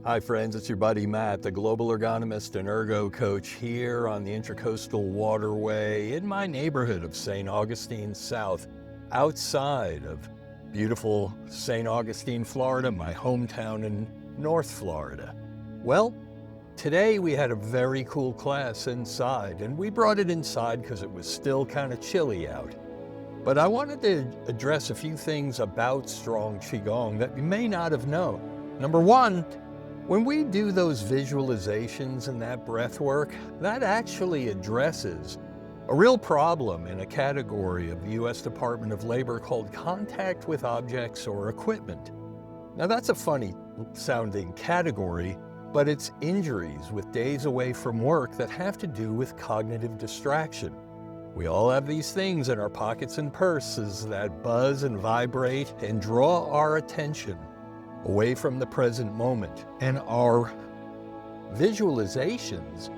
Hi friends, it's your buddy Matt, the global ergonomist and ergo coach here on the Intracoastal Waterway in my neighborhood of St. Augustine South, outside of beautiful St. Augustine, Florida, my hometown in North Florida. Well, today we had a very cool class inside, and we brought it inside because it was still kind of chilly out. But I wanted to address a few things about Strong Qigong that you may not have known. Number one, when we do those visualizations and that breath work, that actually addresses a real problem in a category of the U.S. Department of Labor called contact with objects or equipment. Now that's a funny sounding category, but it's injuries with days away from work that have to do with cognitive distraction. We all have these things in our pockets and purses that buzz and vibrate and draw our attention away from the present moment. And our visualizations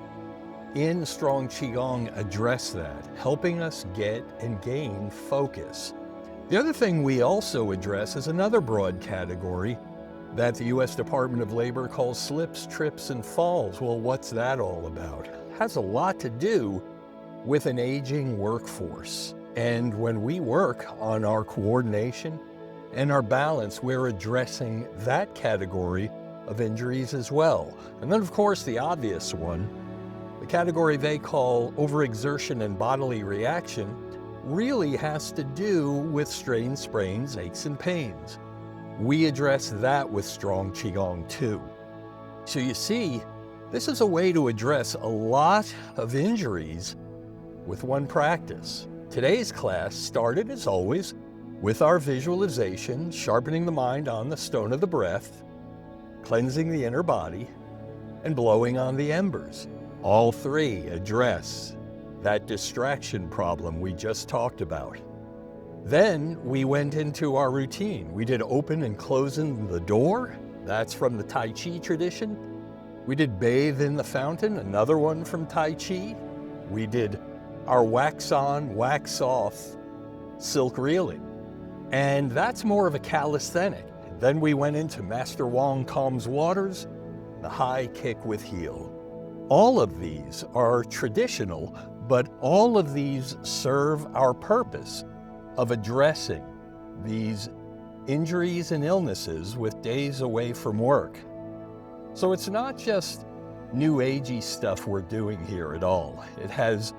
in Strong Qigong address that, helping us get and gain focus. The other thing we also address is another broad category that the U.S. Department of Labor calls slips, trips, and falls. Well, what's that all about? It has a lot to do with an aging workforce. And when we work on our coordination and our balance, we're addressing that category of injuries as well. And then, of course, the obvious one, the category they call overexertion and bodily reaction, really has to do with strains, sprains, aches, and pains. We address that with Strong Qigong too. So you see, this is a way to address a lot of injuries with one practice. Today's class started, as always, with our visualization, sharpening the mind on the stone of the breath, cleansing the inner body, and blowing on the embers. All three address that distraction problem we just talked about. Then we went into our routine. We did open and closing the door. That's from the Tai Chi tradition. We did bathe in the fountain, another one from Tai Chi. We did our wax on, wax off silk reeling. And that's more of a calisthenic. Then we went into Master Wong Calms Waters, the high kick with heel. All of these are traditional, but all of these serve our purpose of addressing these injuries and illnesses with days away from work. So it's not just new agey stuff we're doing here at all. It has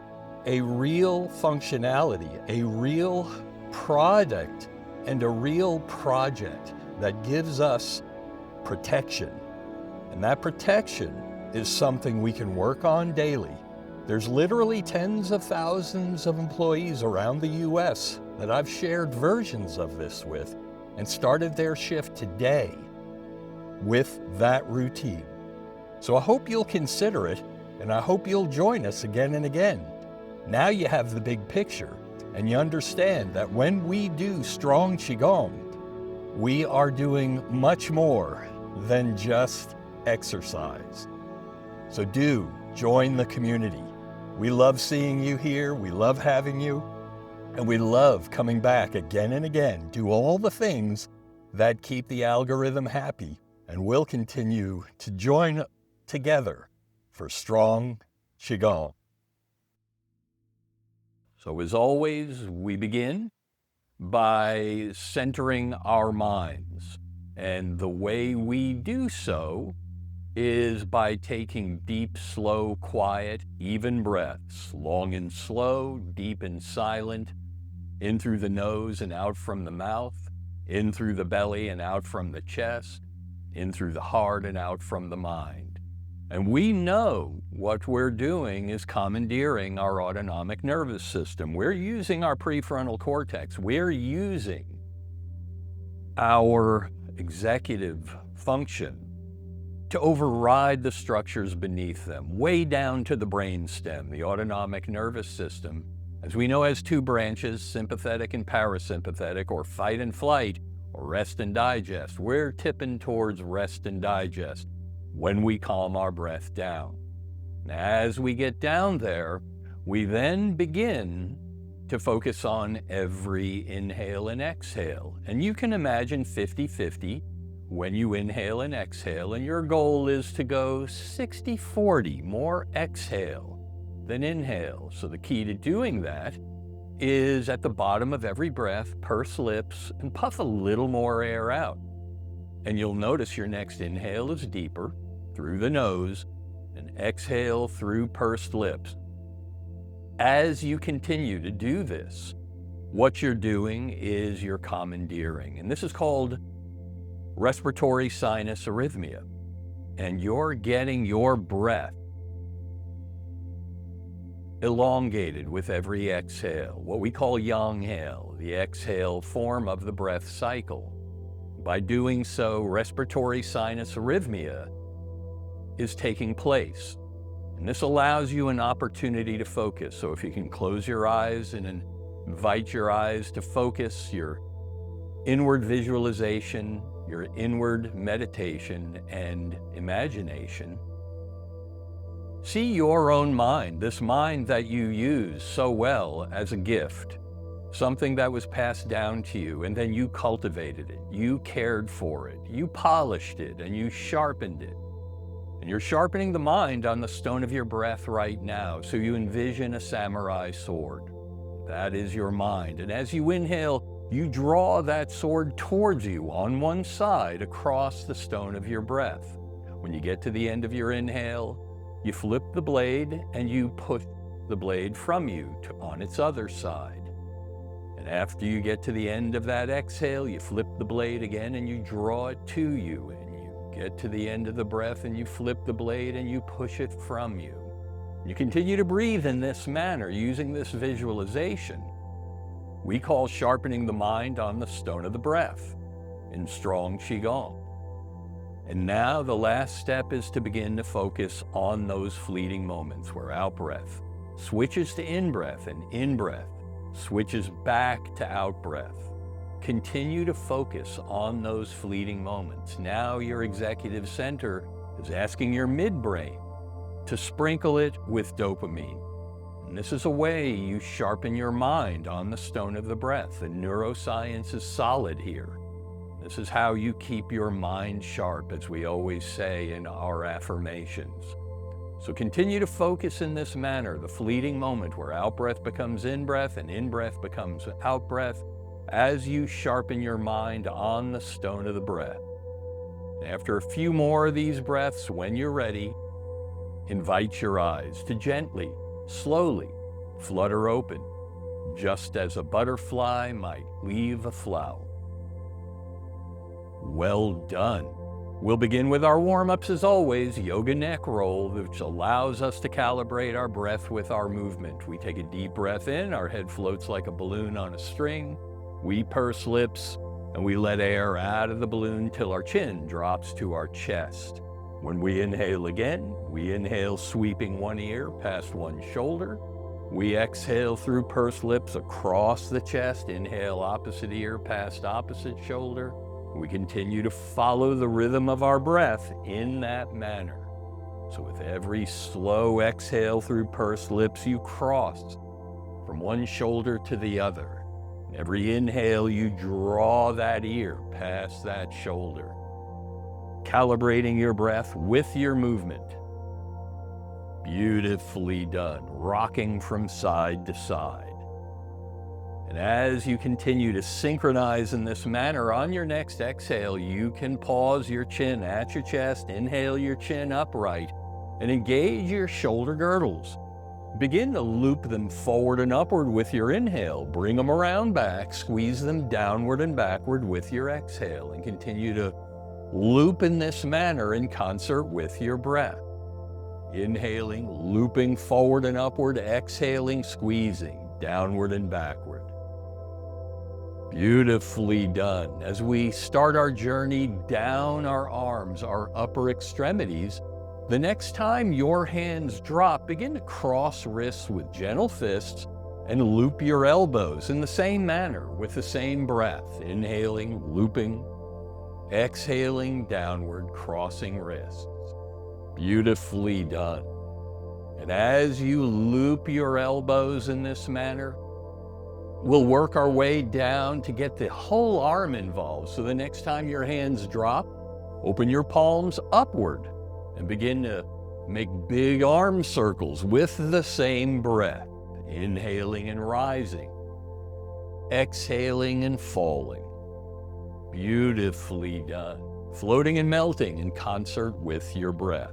a real functionality, a real product, and a real project that gives us protection. And that protection is something we can work on daily. There's literally tens of thousands of employees around the US that I've shared versions of this with and started their shift today with that routine. So I hope you'll consider it, and I hope you'll join us again and again. Now you have the big picture, and you understand that when we do Strong Qigong, we are doing much more than just exercise. So do join the community. We love seeing you here, we love having you, and we love coming back again and again. Do all the things that keep the algorithm happy, and we'll continue to join together for Strong Qigong. So as always, we begin by centering our minds. And the way we do so is by taking deep, slow, quiet, even breaths, long and slow, deep and silent, in through the nose and out from the mouth, in through the belly and out from the chest, in through the heart and out from the mind. And we know what we're doing is commandeering our autonomic nervous system. We're using our prefrontal cortex. We're using our executive function to override the structures beneath them, way down to the brainstem. The autonomic nervous system, as we know, has two branches, sympathetic and parasympathetic, or fight and flight, or rest and digest. We're tipping towards rest and digest when we calm our breath down. Now, as we get down there, we then begin to focus on every inhale and exhale. And you can imagine 50-50 when you inhale and exhale, and your goal is to go 60-40, more exhale than inhale. So the key to doing that is at the bottom of every breath, purse lips and puff a little more air out. And you'll notice your next inhale is deeper through the nose and exhale through pursed lips. As you continue to do this, what you're doing is you're commandeering, and this is called respiratory sinus arrhythmia. And you're getting your breath elongated with every exhale, what we call yang-hail, the exhale form of the breath cycle. By doing so, respiratory sinus arrhythmia is taking place. And this allows you an opportunity to focus. So if you can close your eyes and invite your eyes to focus, your inward visualization, your inward meditation and imagination. See your own mind, this mind that you use so well as a gift, something that was passed down to you, and then you cultivated it, you cared for it, you polished it, and you sharpened it. And you're sharpening the mind on the stone of your breath right now, so you envision a samurai sword. That is your mind. And as you inhale, you draw that sword towards you on one side across the stone of your breath. When you get to the end of your inhale, you flip the blade and you push the blade from you on its other side. And after you get to the end of that exhale, you flip the blade again and you draw it to you. And you get to the end of the breath and you flip the blade and you push it from you. You continue to breathe in this manner using this visualization. We call sharpening the mind on the stone of the breath in Strong Qigong. And now the last step is to begin to focus on those fleeting moments where out-breath switches to in-breath and in-breath switches back to out-breath. Continue to focus on those fleeting moments. Now your executive center is asking your midbrain to sprinkle it with dopamine. And this is a way you sharpen your mind on the stone of the breath. And neuroscience is solid here. This is how you keep your mind sharp, as we always say in our affirmations. So continue to focus in this manner, the fleeting moment where out-breath becomes in-breath and in-breath becomes out-breath, as you sharpen your mind on the stone of the breath. After a few more of these breaths, when you're ready, invite your eyes to gently, slowly flutter open, just as a butterfly might leave a flower. Well done. We'll begin with our warm-ups as always, yoga neck roll, which allows us to calibrate our breath with our movement. We take a deep breath in, our head floats like a balloon on a string. We purse lips, and we let air out of the balloon till our chin drops to our chest. When we inhale again, we inhale sweeping one ear past one shoulder. We exhale through pursed lips across the chest, inhale opposite ear past opposite shoulder. We continue to follow the rhythm of our breath in that manner. So with every slow exhale through pursed lips, you cross from one shoulder to the other. Every inhale, you draw that ear past that shoulder, calibrating your breath with your movement. Beautifully done, rocking from side to side. And as you continue to synchronize in this manner, on your next exhale, you can pause your chin at your chest, inhale your chin upright, and engage your shoulder girdles. Begin to loop them forward and upward with your inhale. Bring them around back, squeeze them downward and backward with your exhale, and continue to loop in this manner in concert with your breath. Inhaling, looping forward and upward, exhaling, squeezing downward and backward. Beautifully done. As we start our journey down our arms, our upper extremities, the next time your hands drop, begin to cross wrists with gentle fists and loop your elbows in the same manner with the same breath. Inhaling, looping, exhaling downward, crossing wrists. Beautifully done. And as you loop your elbows in this manner, we'll work our way down to get the whole arm involved. So the next time your hands drop, Open your palms upward and begin to make big arm circles with the same breath. Inhaling and rising. Exhaling and falling. Beautifully done. Floating and melting in concert with your breath.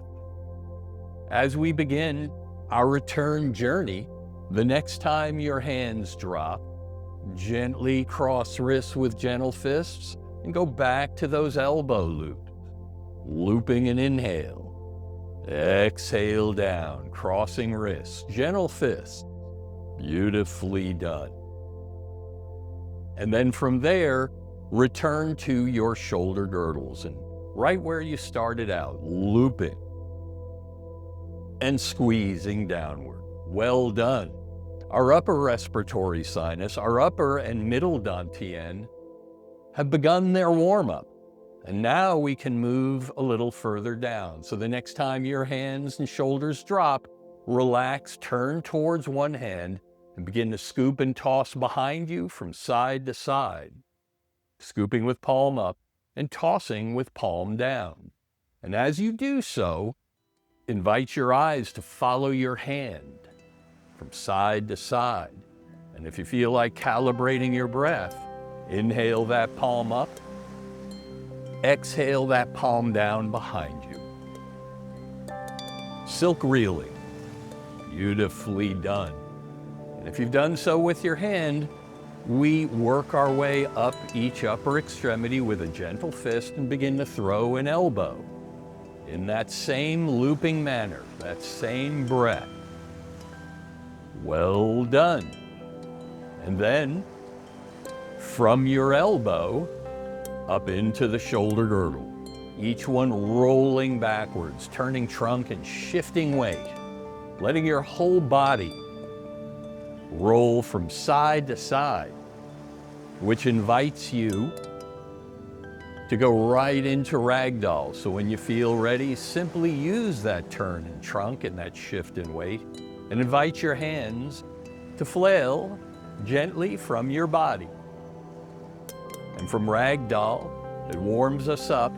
As we begin our return journey, the next time your hands drop, gently cross wrists with gentle fists and go back to those elbow loops. Looping an inhale. Exhale down, crossing wrists, gentle fists. Beautifully done. And then from there, return to your shoulder girdles and right where you started out, looping and squeezing downward. Well done. Our upper respiratory sinus, our upper and middle dantian have begun their warm-up. And now we can move a little further down. So the next time your hands and shoulders drop, relax, turn towards one hand, and begin to scoop and toss behind you from side to side. Scooping with palm up and tossing with palm down. And as you do so, invite your eyes to follow your hand from side to side. And if you feel like calibrating your breath, inhale that palm up. Exhale that palm down behind you. Silk reeling. Beautifully done. And if you've done so with your hand, we work our way up each upper extremity with a gentle fist and begin to throw an elbow. In that same looping manner, that same breath. Well done. And then, from your elbow, up into the shoulder girdle, each one rolling backwards, turning trunk and shifting weight, letting your whole body roll from side to side, which invites you to go right into ragdoll. So when you feel ready, simply use that turn and trunk and that shift in weight and invite your hands to flail gently from your body. And from ragdoll, it warms us up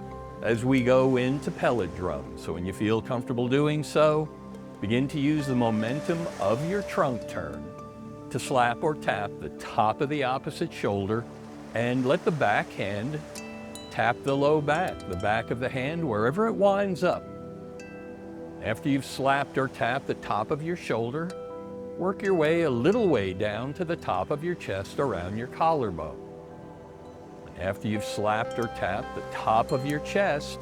as we go into pellet drum. So when you feel comfortable doing so, begin to use the momentum of your trunk turn to slap or tap the top of the opposite shoulder and let the back hand tap the low back, the back of the hand, wherever it winds up. After you've slapped or tapped the top of your shoulder, work your way a little way down to the top of your chest around your collarbone. After you've slapped or tapped the top of your chest,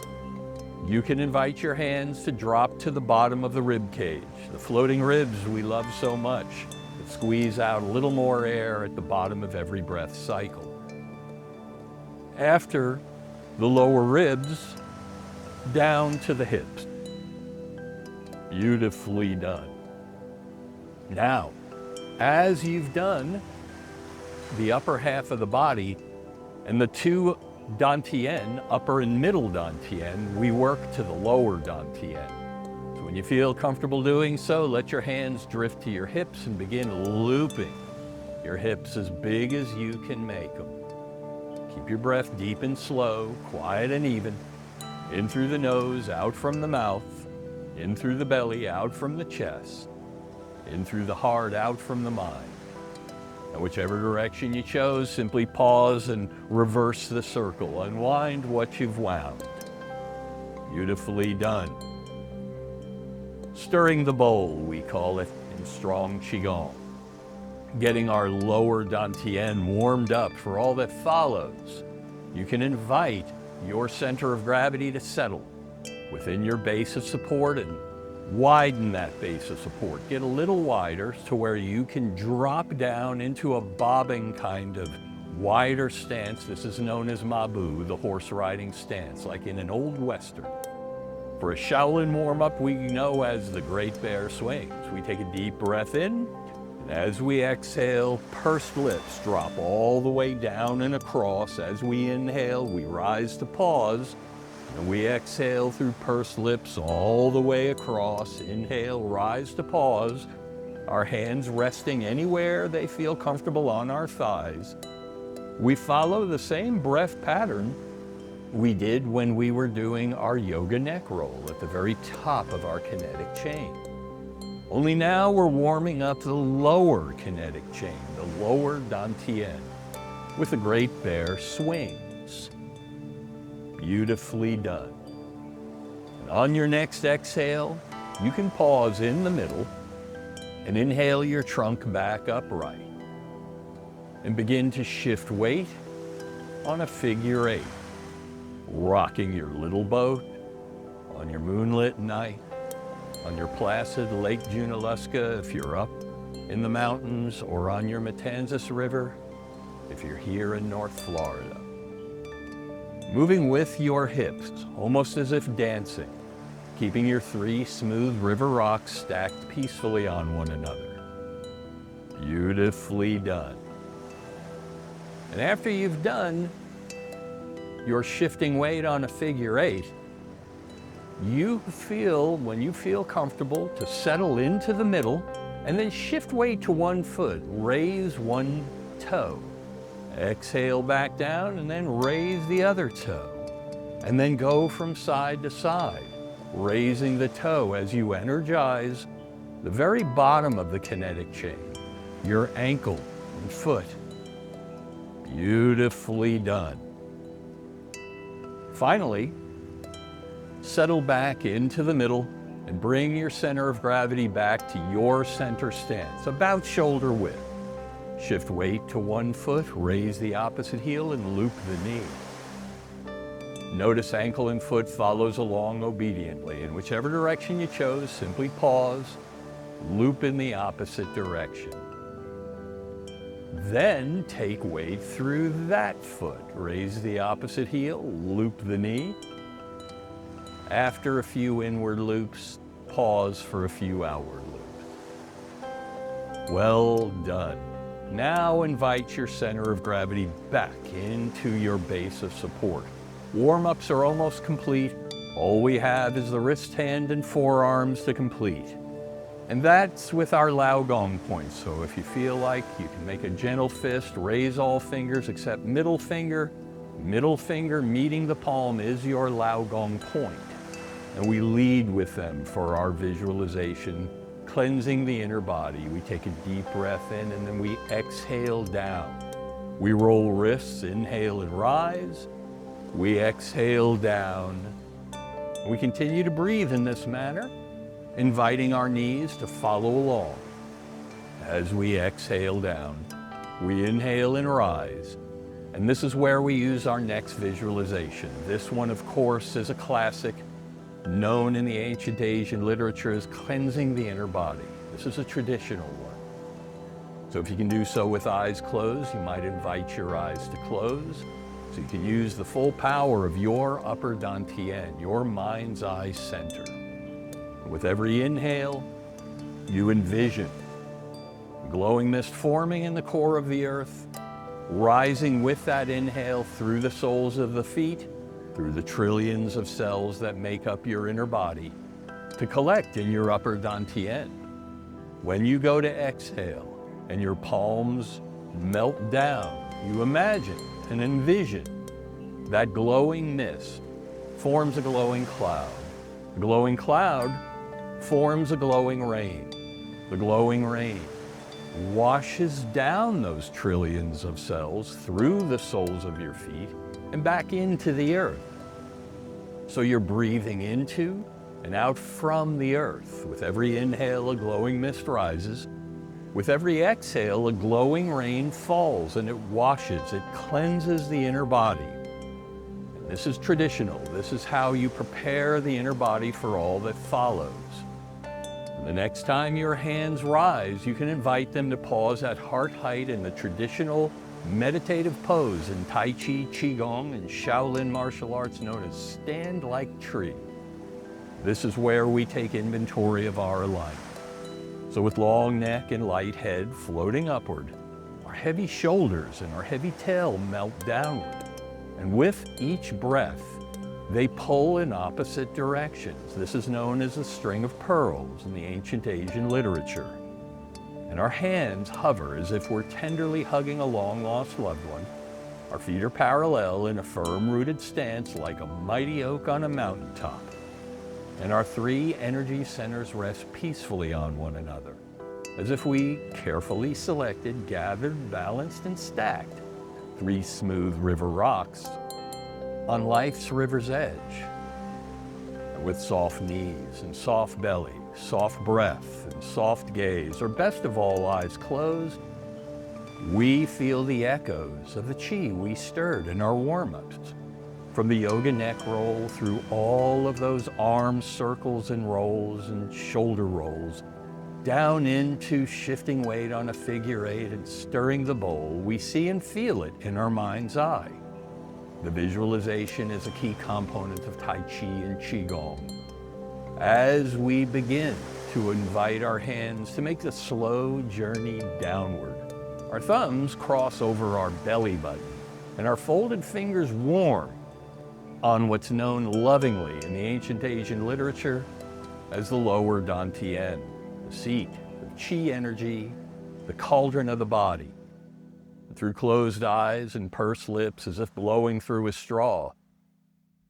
you can invite your hands to drop to the bottom of the rib cage, the floating ribs we love so much, that squeeze out a little more air at the bottom of every breath cycle. After the lower ribs, down to the hips. Beautifully done. Now, as you've done the upper half of the body and the two dantian, upper and middle dantian, we work to the lower dantian. So when you feel comfortable doing so, let your hands drift to your hips and begin looping your hips as big as you can make them. Keep your breath deep and slow, quiet and even. In through the nose, out from the mouth. In through the belly, out from the chest. In through the heart, out from the mind. And whichever direction you chose, simply pause and reverse the circle. Unwind what you've wound. Beautifully done. Stirring the bowl, we call it in Strong Qigong. Getting our lower dantian warmed up for all that follows. You can invite your center of gravity to settle within your base of support and widen that base of support. Get a little wider to where you can drop down into a bobbing kind of wider stance. This is known as Mabu, the horse riding stance, like in an old Western. For a Shaolin warm-up, we know as the Great Bear Swings. We take a deep breath in, and as we exhale, pursed lips drop all the way down and across. As we inhale, we rise to pause. And we exhale through pursed lips all the way across. Inhale, rise to pause. Our hands resting anywhere they feel comfortable on our thighs. We follow the same breath pattern we did when we were doing our yoga neck roll at the very top of our kinetic chain. Only now we're warming up the lower kinetic chain, the lower dantian, with the great bear swings. Beautifully done. And on your next exhale, you can pause in the middle and inhale your trunk back upright and begin to shift weight on a figure 8, rocking your little boat on your moonlit night, on your placid Lake Junaluska if you're up in the mountains, or on your Matanzas River if you're here in North Florida. Moving with your hips, almost as if dancing, keeping your 3 smooth river rocks stacked peacefully on one another. Beautifully done. And after you've done your shifting weight on a figure 8, when you feel comfortable, to settle into the middle and then shift weight to one foot, raise one toe. Exhale back down and then raise the other toe. And then go from side to side, raising the toe as you energize the very bottom of the kinetic chain, your ankle and foot. Beautifully done. Finally, settle back into the middle and bring your center of gravity back to your center stance, about shoulder width. Shift weight to one foot, raise the opposite heel and loop the knee. Notice ankle and foot follows along obediently. In whichever direction you chose, simply pause, loop in the opposite direction. Then take weight through that foot. Raise the opposite heel, loop the knee. After a few inward loops, pause for a few outward loops. Well done. Now invite your center of gravity back into your base of support. Warm-ups are almost complete. All we have is the wrist, hand, and forearms to complete. And that's with our Lao Gong points. So if you feel like, you can make a gentle fist, raise all fingers except middle finger. Middle finger meeting the palm is your Lao Gong point. And we lead with them for our visualization, cleansing the inner body. We take a deep breath in and then we exhale down. We roll wrists, inhale and rise. We exhale down. We continue to breathe in this manner, inviting our knees to follow along. As we exhale down, we inhale and rise. And this is where we use our next visualization. This one, of course, is a classic, known in the ancient Asian literature as cleansing the inner body. This is a traditional one. So if you can do so with eyes closed, you might invite your eyes to close. So you can use the full power of your upper dantian, your mind's eye center. With every inhale, you envision glowing mist forming in the core of the earth, rising with that inhale through the soles of the feet, through the trillions of cells that make up your inner body, to collect in your upper dantian. When you go to exhale and your palms melt down, you imagine and envision that glowing mist forms a glowing cloud. The glowing cloud forms a glowing rain. The glowing rain washes down those trillions of cells through the soles of your feet and back into the earth. So you're breathing into and out from the earth. With every inhale, a glowing mist rises. With every exhale, a glowing rain falls and it washes, it cleanses the inner body. And this is traditional. This is how you prepare the inner body for all that follows. And the next time your hands rise, you can invite them to pause at heart height in the traditional meditative pose in Tai Chi, Qigong, and Shaolin martial arts known as stand like tree. This is where we take inventory of our alignment. So with long neck and light head floating upward, our heavy shoulders and our heavy tail melt downward. And with each breath, they pull in opposite directions. This is known as a string of pearls in the ancient Asian literature. And our hands hover as if we're tenderly hugging a long-lost loved one. Our feet are parallel in a firm-rooted stance like a mighty oak on a mountaintop. And our three energy centers rest peacefully on one another, as if we carefully selected, gathered, balanced, and stacked three smooth river rocks on life's river's edge. And with soft knees and soft belly, soft breath and soft gaze, or best of all, eyes closed, we feel the echoes of the chi we stirred in our warm-ups. From the yoga neck roll through all of those arm circles and rolls and shoulder rolls, down into shifting weight on a figure eight and stirring the bowl, we see and feel it in our mind's eye. The visualization is a key component of Tai Chi and Qigong. As we begin to invite our hands to make the slow journey downward, our thumbs cross over our belly button and our folded fingers warm on what's known lovingly in the ancient Asian literature as the lower dantian, the seat of qi energy, the cauldron of the body. And through closed eyes and pursed lips, as if blowing through a straw,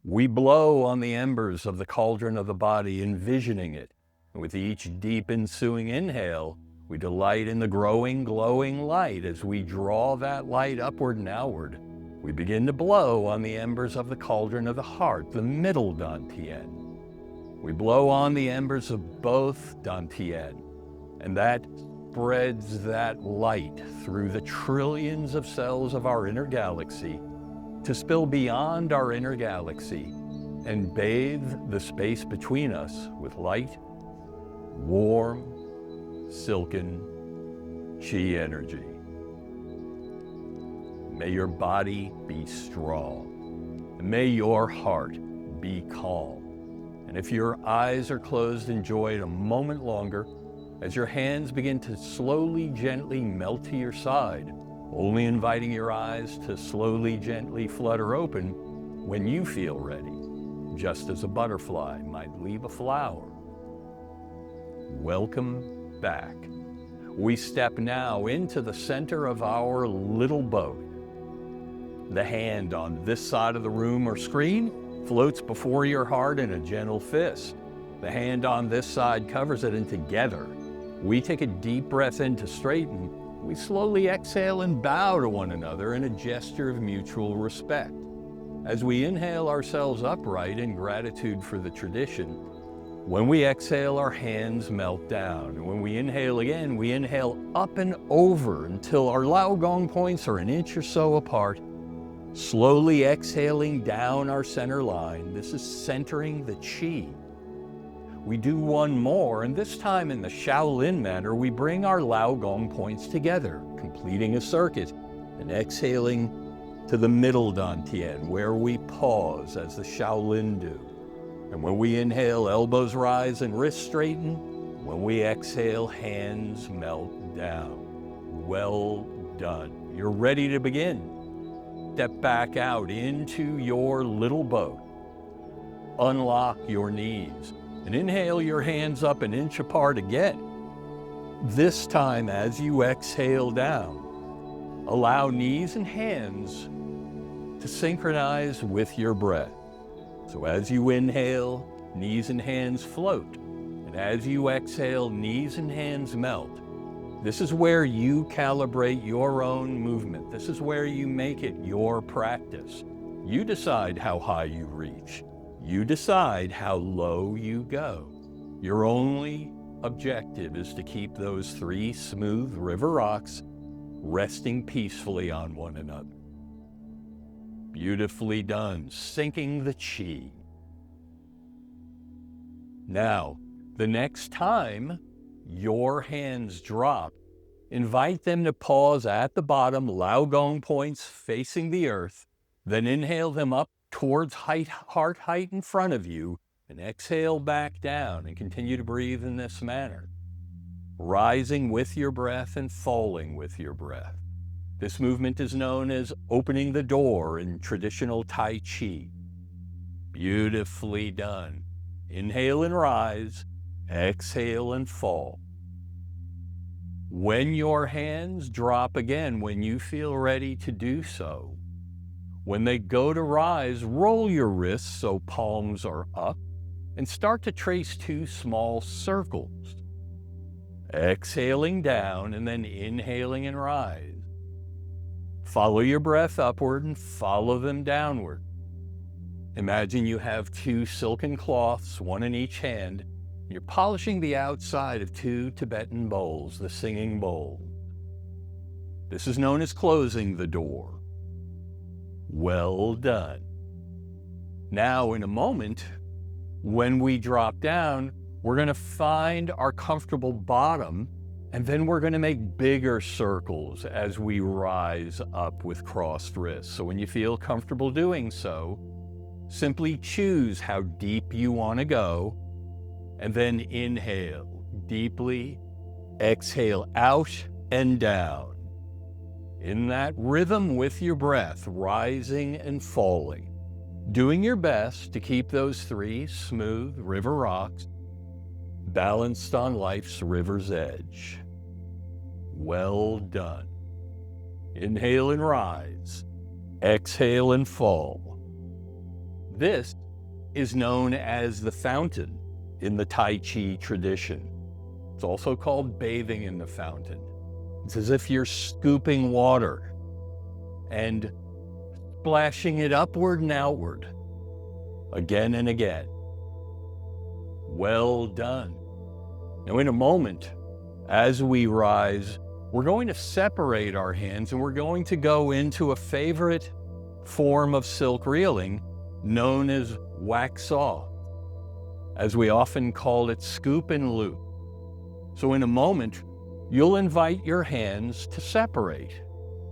we blow on the embers of the cauldron of the body, envisioning it. And with each deep ensuing inhale, we delight in the growing, glowing light. As we draw that light upward and outward, we begin to blow on the embers of the cauldron of the heart, the middle dantian. We blow on the embers of both dantian, and that spreads that light through the trillions of cells of our inner galaxy to spill beyond our inner galaxy and bathe the space between us with light, warm, silken qi energy. May your body be strong. May your heart be calm. And if your eyes are closed, enjoy it a moment longer as your hands begin to slowly, gently melt to your side, only inviting your eyes to slowly, gently flutter open when you feel ready, just as a butterfly might leave a flower. Welcome back. We step now into the center of our little boat. The hand on this side of the room or screen floats before your heart in a gentle fist. The hand on this side covers it, and together we take a deep breath in to straighten. We slowly exhale and bow to one another in a gesture of mutual respect. As we inhale ourselves upright in gratitude for the tradition, when we exhale, our hands melt down. And when we inhale again, we inhale up and over until our Lao Gong points are an inch or so apart. Slowly exhaling down our center line. This is centering the qi. We do one more, and this time in the Shaolin manner, we bring our Lao Gong points together, completing a circuit and exhaling to the middle dantian, where we pause as the Shaolin do. And when we inhale, elbows rise and wrists straighten. When we exhale, hands melt down. Well done. You're ready to begin. Step back out into your little boat. Unlock your knees and inhale your hands up an inch apart again. This time, as you exhale down, allow knees and hands to synchronize with your breath. So as you inhale, knees and hands float. And as you exhale, knees and hands melt. This is where you calibrate your own movement. This is where you make it your practice. You decide how high you reach. You decide how low you go. Your only objective is to keep those three smooth river rocks resting peacefully on one another. Beautifully done, sinking the qi. Now, the next time your hands drop, invite them to pause at the bottom, Lao Gong points facing the earth, then inhale them up towards heart height in front of you, and exhale back down and continue to breathe in this manner, rising with your breath and falling with your breath. This movement is known as opening the door in traditional Tai Chi. Beautifully done. Inhale and rise, exhale and fall. When your hands drop again, when you feel ready to do so, When they go to rise, roll your wrists so palms are up and start to trace 2 small circles. Exhaling down and then inhaling and rise. Follow your breath upward and follow them downward. Imagine you have 2 silken cloths, one in each hand. You're polishing the outside of 2 Tibetan bowls, the singing bowl. This is known as closing the door. Well done. Now, in a moment, when we drop down, we're going to find our comfortable bottom, and then we're going to make bigger circles as we rise up with crossed wrists. So when you feel comfortable doing so, simply choose how deep you want to go, and then inhale deeply, exhale out and down. In that rhythm with your breath, rising and falling, doing your best to keep those 3 smooth river rocks balanced on life's river's edge. Well done. Inhale and rise, exhale and fall. This is known as the fountain in the Tai Chi tradition. It's also called bathing in the fountain. It's as if you're scooping water and splashing it upward and outward, again and again. Well done. Now, in a moment, as we rise, we're going to separate our hands and we're going to go into a favorite form of silk reeling known as wax off. As we often call it, scoop and loop. So in a moment, you'll invite your hands to separate.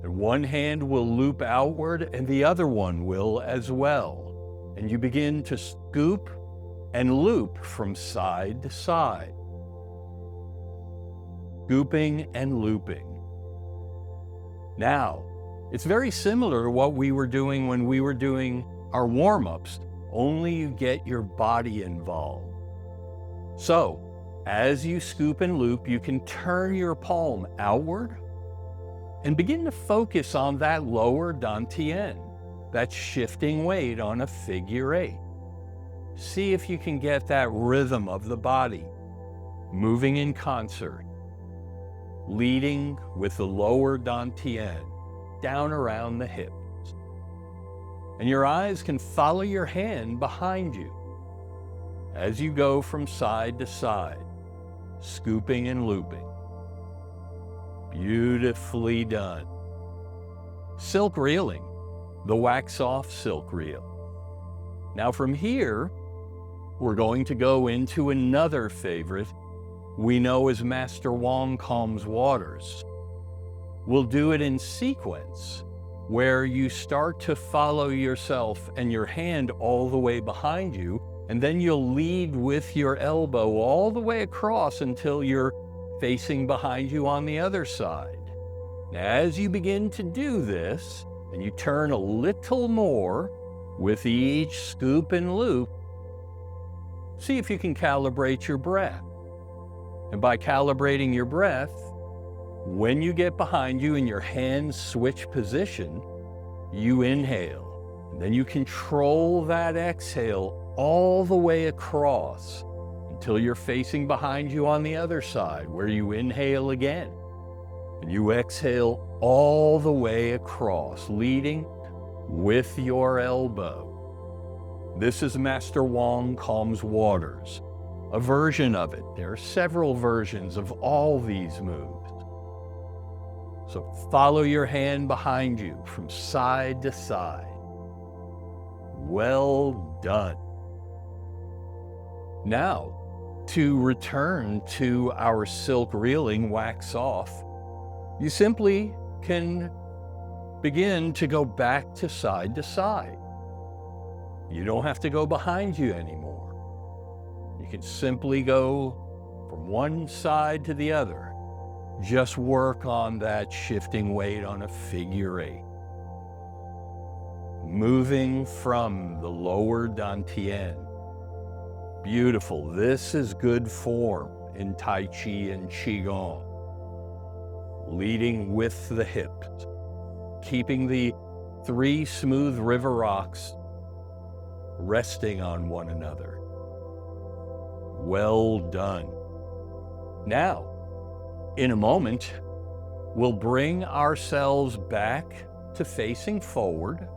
And one hand will loop outward and the other one will as well. And you begin to scoop and loop from side to side. Scooping and looping. Now, it's very similar to what we were doing when we were doing our warm-ups, only you get your body involved. So, as you scoop and loop, you can turn your palm outward and begin to focus on that lower dantian, that shifting weight on a figure 8. See if you can get that rhythm of the body moving in concert, leading with the lower dantian down around the hips. And your eyes can follow your hand behind you as you go from side to side, scooping and looping. Beautifully done. Silk reeling, the wax-off silk reel. Now from here, we're going to go into another favorite we know as Master Wong Calms Waters. We'll do it in sequence, where you start to follow yourself and your hand all the way behind you, and then you'll lead with your elbow all the way across until you're facing behind you on the other side. Now, as you begin to do this, and you turn a little more with each scoop and loop, see if you can calibrate your breath. And by calibrating your breath, when you get behind you and your hands switch position, you inhale. And then you control that exhale all the way across until you're facing behind you on the other side, where you inhale again. And you exhale all the way across, leading with your elbow. This is Master Wong Calms Waters, a version of it. There are several versions of all these moves. So follow your hand behind you from side to side. Well done. Now, to return to our silk reeling wax off, you simply can begin to go back to side to side. You don't have to go behind you anymore. You can simply go from one side to the other. Just work on that shifting weight on a figure 8. Moving from the lower dantian. Beautiful. This is good form in Tai Chi and Qigong. Leading with the hips, keeping the 3 smooth river rocks resting on one another. Well done. Now, in a moment, we'll bring ourselves back to facing forward,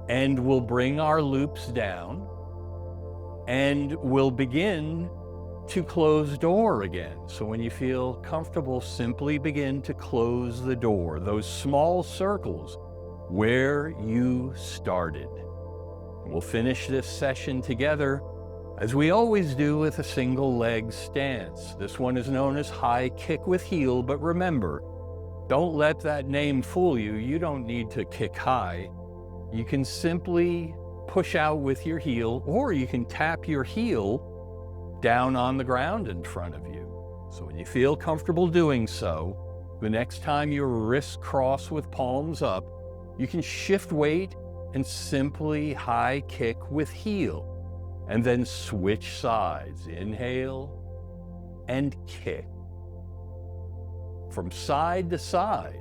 and we'll bring our loops down, and we'll begin to close door again. So when you feel comfortable, simply begin to close the door, those small circles where you started. And we'll finish this session together, as we always do, with a single leg stance. This one is known as high kick with heel, but remember, don't let that name fool you. You don't need to kick high. You can simply push out with your heel, or you can tap your heel down on the ground in front of you. So when you feel comfortable doing so, the next time your wrists cross with palms up, you can shift weight and simply high kick with heel, and then switch sides. Inhale and kick. From side to side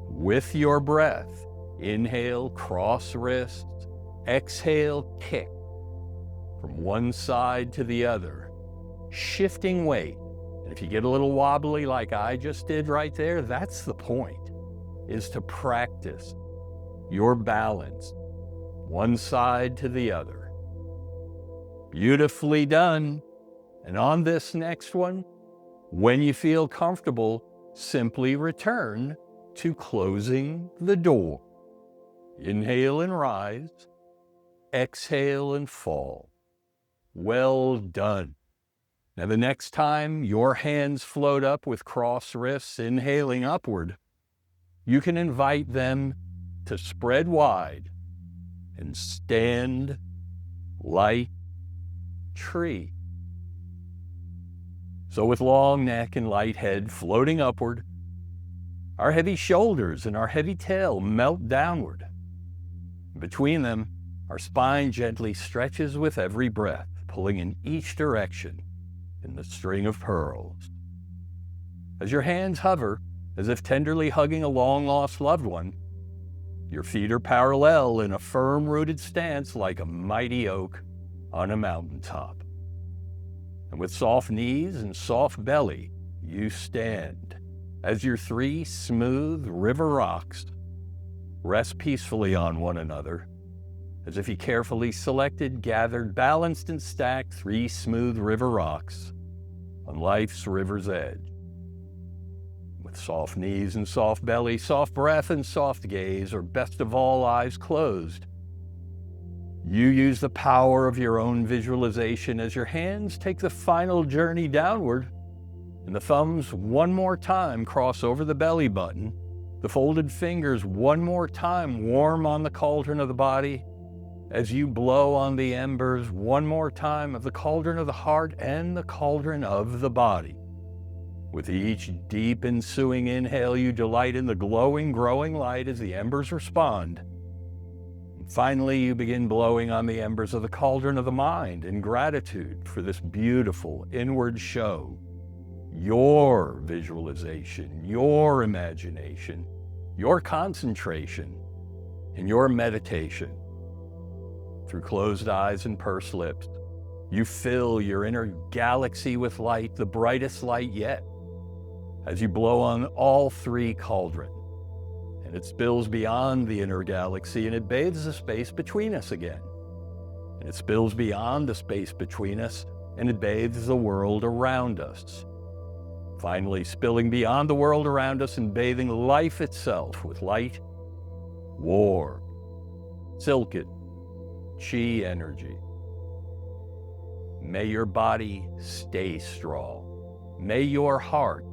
with your breath. Inhale, cross wrists. Exhale, kick. From one side to the other, shifting weight. And if you get a little wobbly like I just did right there, that's the point, is to practice your balance, one side to the other. Beautifully done. And on this next one, when you feel comfortable, simply return to closing the door. Inhale and rise. Exhale and fall. Well done. Now the next time your hands float up with cross wrists, inhaling upward, you can invite them to spread wide and stand like tree. So with long neck and light head floating upward, our heavy shoulders and our heavy tail melt downward. Between them, our spine gently stretches with every breath, pulling in each direction in the string of pearls. As your hands hover, as if tenderly hugging a long-lost loved one, your feet are parallel in a firm-rooted stance like a mighty oak on a mountaintop. And with soft knees and soft belly, you stand as your 3 smooth river rocks rest peacefully on one another, as if you carefully selected, gathered, balanced, and stacked 3 smooth river rocks on life's river's edge. With soft knees and soft belly, soft breath and soft gaze, or best of all, eyes closed, you use the power of your own visualization as your hands take the final journey downward, and the thumbs one more time cross over the belly button, the folded fingers one more time warm on the cauldron of the body, as you blow on the embers one more time of the cauldron of the heart and the cauldron of the body. With each deep ensuing inhale, you delight in the glowing, growing light as the embers respond. And finally, you begin blowing on the embers of the cauldron of the mind in gratitude for this beautiful inward show, your visualization, your imagination, your concentration, and your meditation. Through closed eyes and pursed lips, you fill your inner galaxy with light, the brightest light yet, as you blow on all 3 cauldrons. And it spills beyond the inner galaxy, and it bathes the space between us again. And it spills beyond the space between us, and it bathes the world around us. Finally, spilling beyond the world around us and bathing life itself with light, warm, silken, chi energy. May your body stay strong. May your heart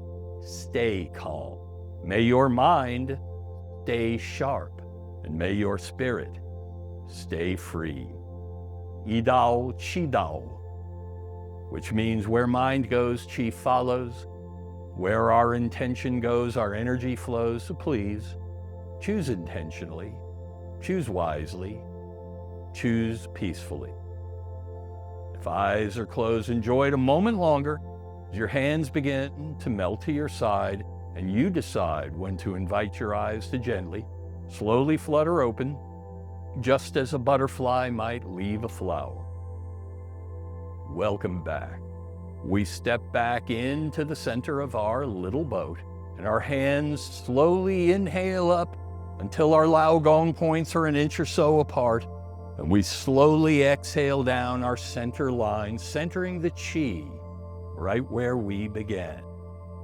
stay calm. May your mind stay sharp. And may your spirit stay free. Idao Qi Dao, which means where mind goes, Qi follows. Where our intention goes, our energy flows. So please, choose intentionally, choose wisely, choose peacefully. If eyes are closed, enjoy it a moment longer as your hands begin to melt to your side and you decide when to invite your eyes to gently slowly flutter open, just as a butterfly might leave a flower. Welcome back. We step back into the center of our little boat, and our hands slowly inhale up until our Laogong points are an inch or so apart, and we slowly exhale down our center line, centering the Qi right where we began.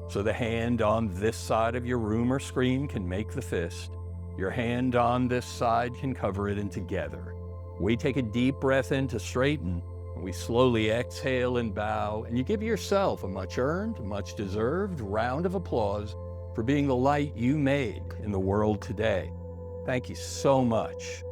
So the hand on this side of your room or screen can make the fist. Your hand on this side can cover it, and together we take a deep breath in to straighten, and we slowly exhale and bow, and you give yourself a much earned, much deserved round of applause for being the light you made in the world today. Thank you so much.